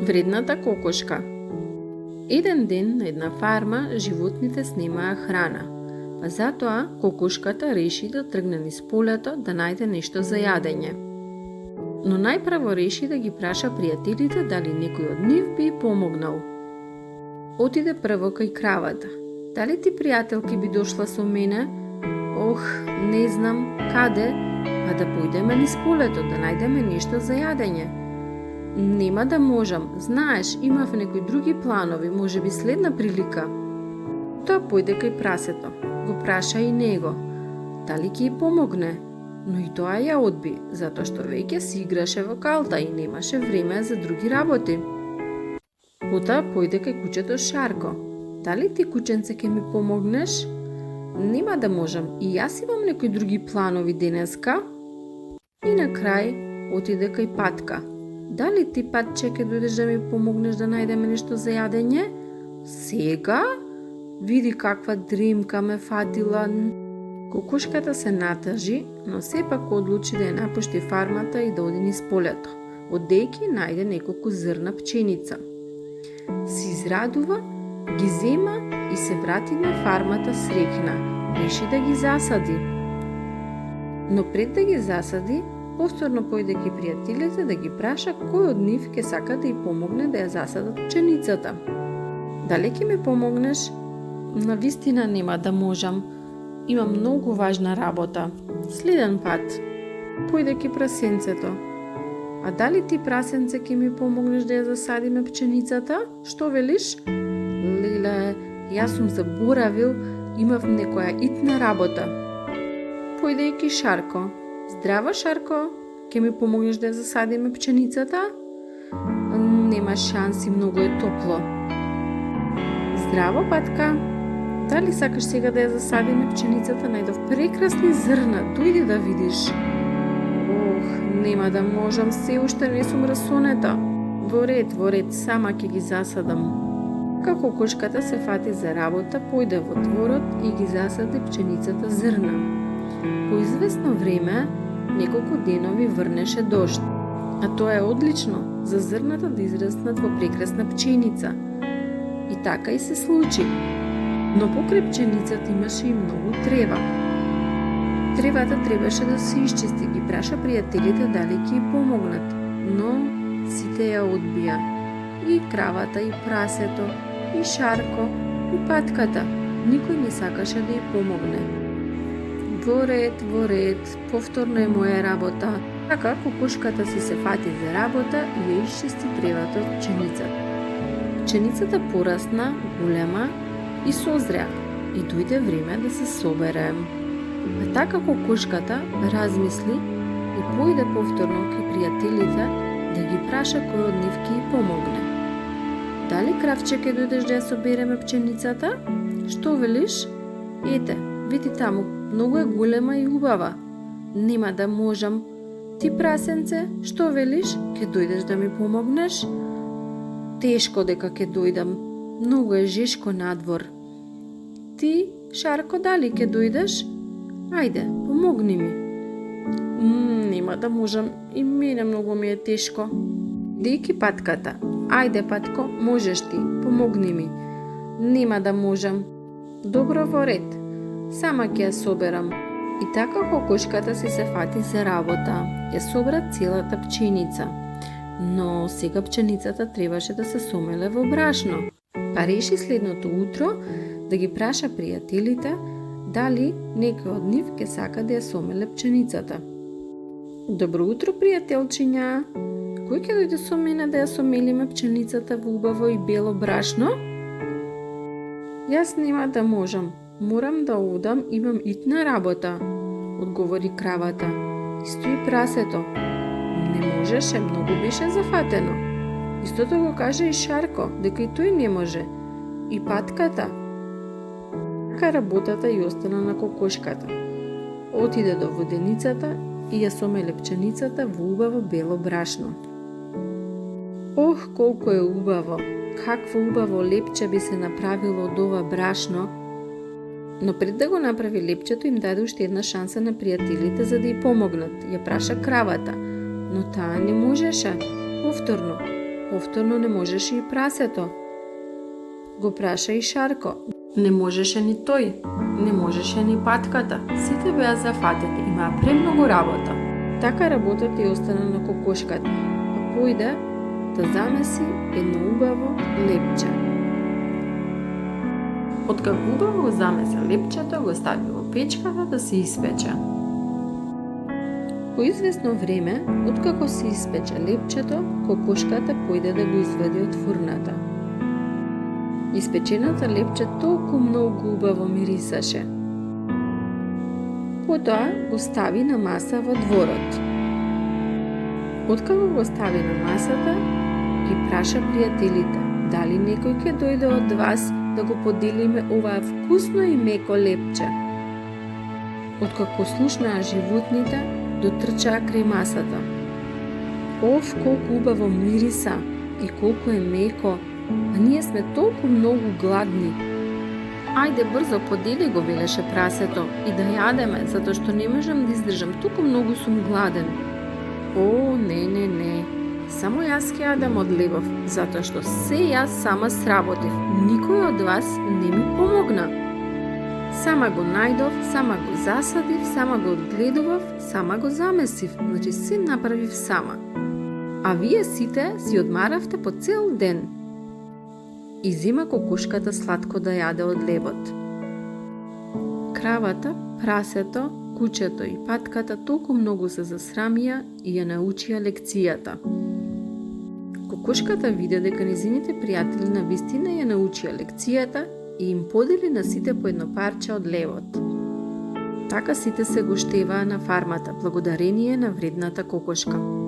Вредната кокошка. Еден ден на една фарма животните снемаа храна, па затоа кокошката реши да тргне низ полето да најде нешто за јадење. Но најпрво реши да ги праша пријателите дали некој од нив би помогнал. Отиде прво кај кравата. Дали ти пријателки би дошла со мене? Ох, не знам, каде? Па да појдеме низ полето да најдеме нешто за јадење. Нема да можам, знаеш, имав некои други планови, може би следна прилика. Тоа појде кај прасето, го праша и него. Дали ќе ѝ помогне? Но и тоа ја одби, затоа што веќе си играше во калта и немаше време за други работи. Потоа појде кај кучето Шарко. Дали ти, кученце, ќе ми помогнеш? Нема да можам, и јас имам некои други планови денеска. И на крај отиде кај Патка. Дали ти, Патче, ќе дојдеш да ми помогнеш да најдеме нешто за јадење? Сега? Види каква дремка ме фатила. Кокошката се натажи, но сепак одлучи да ја напушти фармата и да оди низ полето, одејќи најде неколку зрна пченица. Се израдува, ги зема и се врати на фармата среќна. Реши да ги засади. Но пред да ги засади, повторно појде кај пријателите да ги праша кој од нив ќе сака да ја помогне да ја засадат пченицата. Дали ќе ми помогнеш? Навистина нема да можам. Имам многу важна работа. Следен пат. Појде кај прасенцето. А дали ти, прасенце, ќе ми помогнеш да ја засадиме пченицата? Што велиш? Леле, јас сум заборавил, имав некоја итна работа. Појде и кај Шарко. Здраво, Шарко, ќе ми помогнеш да ја засадиме пченицата? Нема шанси, многу е топло. Здраво, Патка. Дали сакаш сега да ја засадиме пченицата? Најдов прекрасни зрна, дојди да видиш. Ох, нема да можам, се уште не сум расонета. Во ред, сама ќе ги засадам. Како кокошката се фати за работа, појде во дворот и ги засади пченицата зрна. По известно време, неколку денови врнеше дожд, а тоа е одлично за зрната да израснат во прекрасна пченица. И така и се случи. Но покрај пченицата имаше и многу трева. Тревата требаше да се исчисти, ги праша пријателите дали ќе ја помогнат, но сите ја одбија. И кравата, и прасето, и Шарко, и Патката. Никој не сакаше да ја помогне. Во ред, повторно е моја работа. Така кокошката си се фати за работа и ја исчисти тревата од пченицата. Пченицата порасна, голема и созря и дојде време да се собере. А така кокошката размисли и појде повторно кај пријателите да ги праша кој од нив ќе ја помогне. Дали, кравче, ќе дојдеш да ја собереме пченицата? Што велиш? Ете, види таму, многу е голема и убава. Нема да можам. Ти, прасенце, што велиш? Ќе дојдеш да ми помогнеш? Тешко дека ќе дојдам. Многу е жешко надвор. Ти, Шарко, дали ќе дојдеш? Ајде, помогни ми. Нема да можам, и мене многу ми е тешко. Дејки, Патката. Ајде, Патко, можеш ти, помогни ми. Нема да можам. Добро, во ред. Сама ќе ја соберам. И така кокошката се фати за работа. Ја собра целата пченица. Но сега пченицата требаше да се сомеле во брашно. Па реши следното утро да ги праша пријателите дали некој од нив ќе сака да ја сомеле пченицата. Добро утро, пријателчиња. Кој ќе дојде со мене да ја сомелиме пченицата во убаво и бело брашно? Јас нема да можам. Морам да одам, имам итна работа, одговори кравата. Исто и прасето. Не можеше, многу беше зафатено. Истото го каже и Шарко, дека и тој не може. И Патката. Така работата и остана на кокошката. Отиде до воденицата и ја сомеле пченицата во убаво бело брашно. Ох, колку е убаво! Какво убаво лепче би се направило од ова брашно! Но пред да го направи лепчето, им даде уште една шанса на пријателите за да ја помогнат. Ја праша кравата, но таа не можеше. Повторно. Повторно не можеше и прасето. Го праша и Шарко. Не можеше ни тој, не можеше ни патката. Сите беа зафатени, имаа премногу работа. Така работата и остана на кокошката, па појде да замеси едно убаво лепче. Откако убаво го замеси лепчето, го стави во печката да се испече. По известно време, откако се испече лепчето, кокошката појде да го извади од фурната. Испечената лепче толку многу убаво мирисаше. Потоа го стави на маса во дворот. Откако го стави на масата, ги праша пријателите, дали некој ќе дојде од вас да го поделиме оваа вкусно и меко лепче. Откако слушнаа животните, дотрчаа крај масата. Оф, колку убаво мириса и колку е меко, а ние сме толку многу гладни. Ајде брзо подели го, велеше прасето, и да јадеме, затоа што не можам да издржам, туку многу сум гладен. О, не. Само јас ќе јадам од лебов, затоа што се јас сама сработив. Никој од вас не ми помогна. Сама го најдов, сама го засадив, сама го одгледував, сама го замесив, значи се направив сама. А вие сите си одмаравте по цел ден. И зима кокушката сладко да јаде од лебот. Кравата, прасето, кучето и патката толку многу се засрамија и ја научија лекцијата. Кокушката виде дека низините пријатели на вистина ја научија лекцијата и им подели на сите по едно парче од лебот. Така сите се гоштеваа на фармата, благодарение на вредната кокошка.